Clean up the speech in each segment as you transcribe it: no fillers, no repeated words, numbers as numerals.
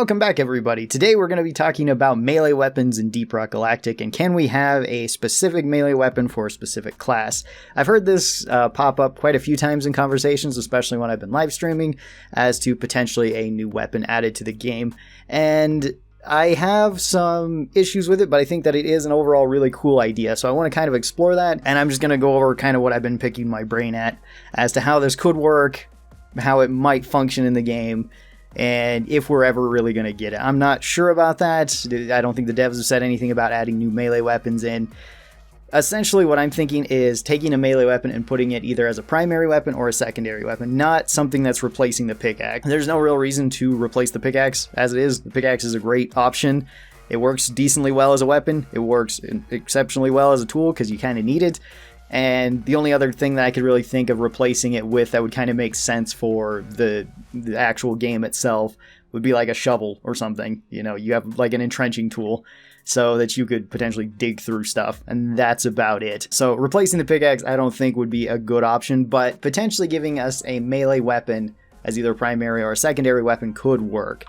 welcome back everybody. Today we're going to be talking about melee weapons in Deep Rock Galactic, and can we have a specific melee weapon for a specific class? I've heard this pop up quite a few times in conversations, especially when I've been live streaming, as to potentially a new weapon added to the game, and I have some issues with it, but I think that it is an overall really cool idea, so I want to kind of explore that, and I'm just going to go over kind of what I've been picking my brain at as to how this could work, how it might function in the game, and if we're ever really going to get it. I'm not sure about that. I don't think the devs have said anything about adding new melee weapons in. Essentially what I'm thinking is taking a melee weapon and putting it either as a primary weapon or a secondary weapon, not something that's replacing the pickaxe. There's no real reason to replace the pickaxe as it is. The pickaxe is a great option. It works decently well as a weapon. It works exceptionally well as a tool because you kind of need it. And the only other thing that I could really think of replacing it with that would kind of make sense for the actual game itself would be like a shovel or something. You know, you have like an entrenching tool so that you could potentially dig through stuff, and that's about it. So replacing the pickaxe I don't think would be a good option, but potentially giving us a melee weapon as either a primary or a secondary weapon could work.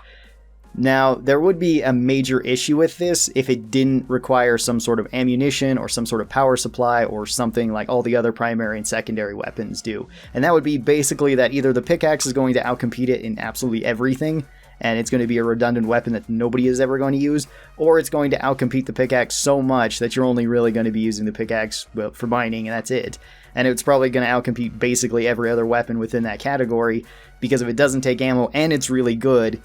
Now, there would be a major issue with this if it didn't require some sort of ammunition or some sort of power supply or something like all the other primary and secondary weapons do. And that would be basically that either the pickaxe is going to outcompete it in absolutely everything, and it's going to be a redundant weapon that nobody is ever going to use, or it's going to outcompete the pickaxe so much that you're only really going to be using the pickaxe for mining, and that's it. And it's probably going to outcompete basically every other weapon within that category, because if it doesn't take ammo and it's really good,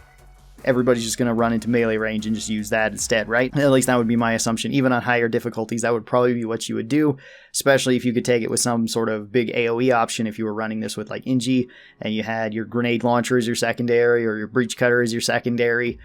everybody's just going to run into melee range and just use that instead, right? At least that would be my assumption. Even on higher difficulties, that would probably be what you would do, especially if you could take it with some sort of big AoE option. If you were running this with like Inji and you had your grenade launcher as your secondary or your breach cutter as your secondary,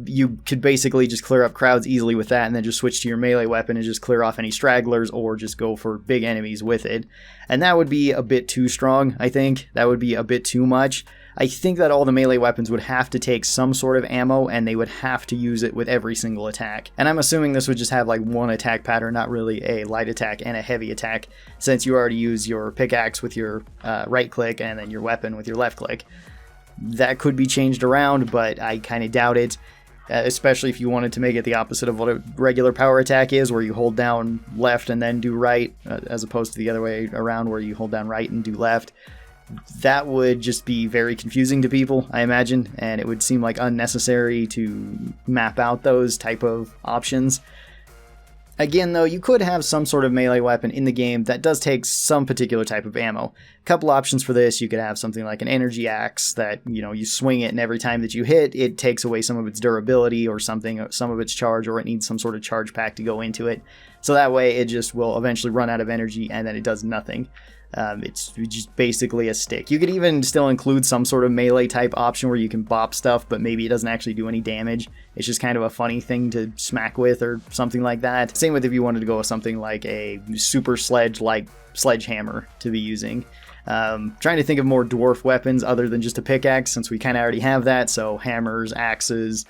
you could basically just clear up crowds easily with that and then just switch to your melee weapon and just clear off any stragglers or just go for big enemies with it. And that would be a bit too strong, I think. That would be a bit too much. I think that all the melee weapons would have to take some sort of ammo, and they would have to use it with every single attack. And I'm assuming this would just have like one attack pattern, not really a light attack and a heavy attack, since you already use your pickaxe with your right click and then your weapon with your left click. That could be changed around, but I kind of doubt it, especially if you wanted to make it the opposite of what a regular power attack is, where you hold down left and then do right, as opposed to the other way around where you hold down right and do left. That would just be very confusing to people, I imagine, and it would seem like unnecessary to map out those type of options. Again, though, you could have some sort of melee weapon in the game that does take some particular type of ammo. A couple options for this: you could have something like an energy axe that, you know, you swing it and every time that you hit, it takes away some of its durability or something, some of its charge, or it needs some sort of charge pack to go into it. So that way it just will eventually run out of energy and then it does nothing. It's just basically a stick. You could even still include some sort of melee type option where you can bop stuff, but maybe it doesn't actually do any damage. It's just kind of a funny thing to smack with or something like that. Same with if you wanted to go with something like a super sledge-like sledgehammer to be using. Trying to think of more dwarf weapons other than just a pickaxe, since we kind of already have that. So hammers, axes,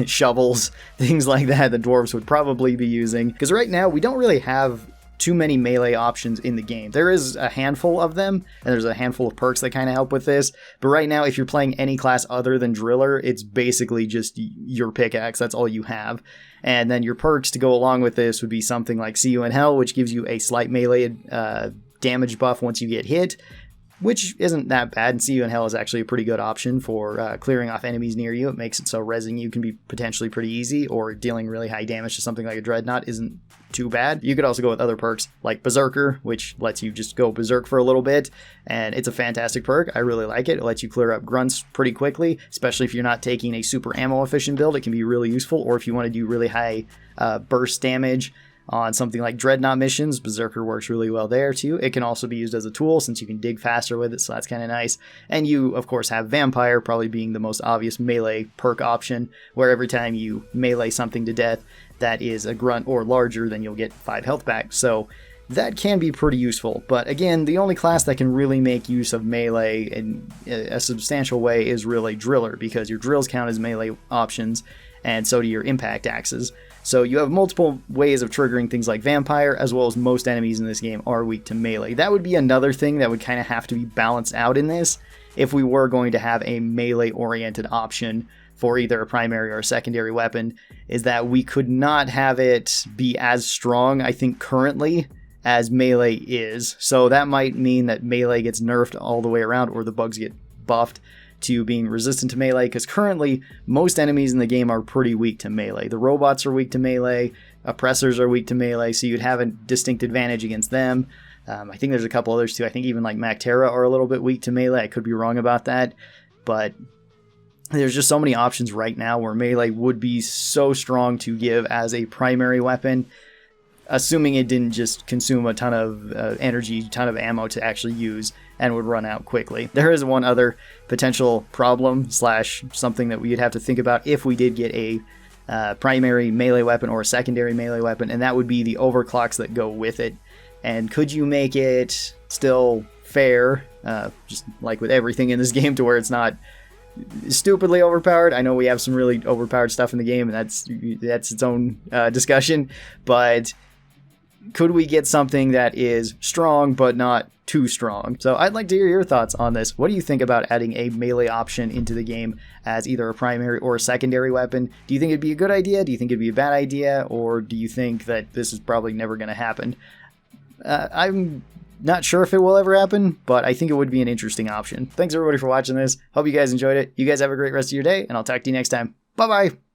shovels, things like that the dwarves would probably be using. Because right now we don't really have too many melee options in the game. There is a handful of them, and there's a handful of perks that kind of help with this, but right now if you're playing any class other than Driller, it's basically just your pickaxe. That's all you have. And then your perks to go along with this would be something like See You in Hell, which gives you a slight melee damage buff once you get hit, which isn't that bad, and See You in Hell is actually a pretty good option for clearing off enemies near you. It makes it so rezzing you can be potentially pretty easy, or dealing really high damage to something like a Dreadnought isn't too bad. You could also go with other perks like Berserker, which lets you just go berserk for a little bit, and it's a fantastic perk. I really like it. It lets you clear up grunts pretty quickly, especially if you're not taking a super ammo efficient build. It can be really useful, or if you want to do really high burst damage on something like Dreadnought missions, Berserker works really well there too. It can also be used as a tool since you can dig faster with it, so that's kind of nice. And you, of course, have Vampire, probably being the most obvious melee perk option, where every time you melee something to death that is a grunt or larger, then you'll get 5 health back. So that can be pretty useful. But again, the only class that can really make use of melee in a substantial way is really Driller, because your drills count as melee options, and so do your impact axes. So you have multiple ways of triggering things like Vampire, as well as most enemies in this game are weak to melee. That would be another thing that would kind of have to be balanced out in this, if we were going to have a melee-oriented option for either a primary or a secondary weapon, is that we could not have it be as strong, I think, currently as melee is. So that might mean that melee gets nerfed all the way around, or the bugs get buffed to being resistant to melee, because currently most enemies in the game are pretty weak to melee. The robots are weak to melee, oppressors are weak to melee, so you'd have a distinct advantage against them. I think there's a couple others too. I think even like MacTerra are a little bit weak to melee. I could be wrong about that, but there's just so many options right now where melee would be so strong to give as a primary weapon, assuming it didn't just consume a ton of energy, ton of ammo to actually use, and would run out quickly. There is one other potential problem / something that we'd have to think about if we did get a primary melee weapon or a secondary melee weapon, and that would be the overclocks that go with it. And could you make it still fair, just like with everything in this game, to where it's not stupidly overpowered? I know we have some really overpowered stuff in the game, and that's its own discussion, but could we get something that is strong but not too strong? So I'd like to hear your thoughts on this. What do you think about adding a melee option into the game as either a primary or a secondary weapon? Do you think it'd be a good idea? Do you think it'd be a bad idea? Or do you think that this is probably never going to happen? I'm not sure if it will ever happen, but I think it would be an interesting option. Thanks everybody for watching this. Hope you guys enjoyed it. You guys have a great rest of your day, and I'll talk to you next time. Bye-bye!